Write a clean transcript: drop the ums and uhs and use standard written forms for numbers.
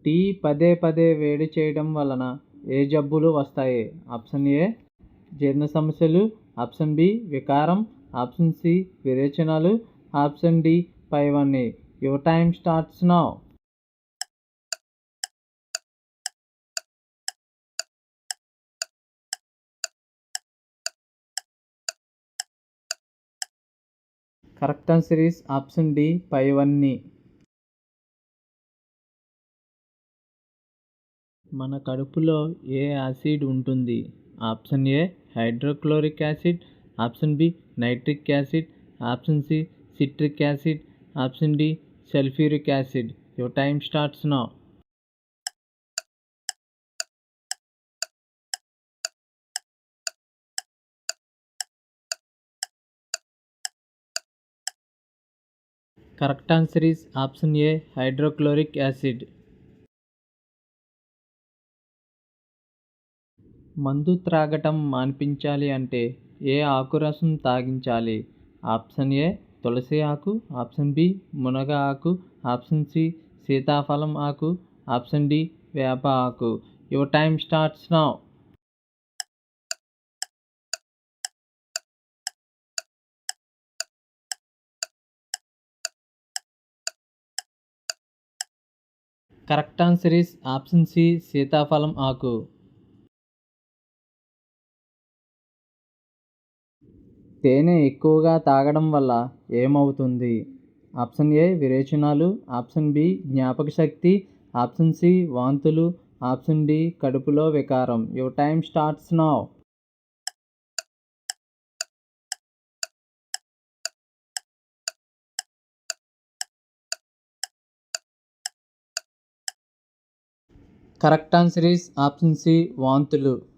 Tea పదే పదే వేడి చేయడం వలన ఏ జబ్బులు వస్తాయి? ఆప్షన్ ఏ జీర్ణ సమస్యలు, ఆప్షన్ బి వికారం, ఆప్షన్ సి విరేచనాలు, ఆప్షన్ డి పైవన్నీ. Your time starts now. Correct answer is option D పైవన్నీ. మన కడుపులో ఏ యాసిడ్ ఉంటుంది? Option A hydrochloric acid, option B nitric acid, option C citric acid, option D sulphuric acid. Your time starts now. Correct answer is option A hydrochloric acid. మందు త్రాగటం మాన్పించాలి అంటే ఏ ఆకు రసం తాగించాలి? ఆప్షన్ ఏ తులసి ఆకు, ఆప్షన్ బి మునగ ఆకు, option C సీతాఫలం ఆకు, ఆప్షన్ డి వేప ఆకు. Your time starts now. Correct answer is option C సీతాఫలం ఆకు. తేనె ఎక్కువగా తాగడం వల్ల ఏమవుతుంది? ఆప్షన్ ఏ విరేచనాలు, ఆప్షన్ బి జ్ఞాపక శక్తి, ఆప్షన్ సి వాంతులు, ఆప్షన్ డి కడుపులో వికారం. Your time starts now. Correct answer is option C వాంతులు.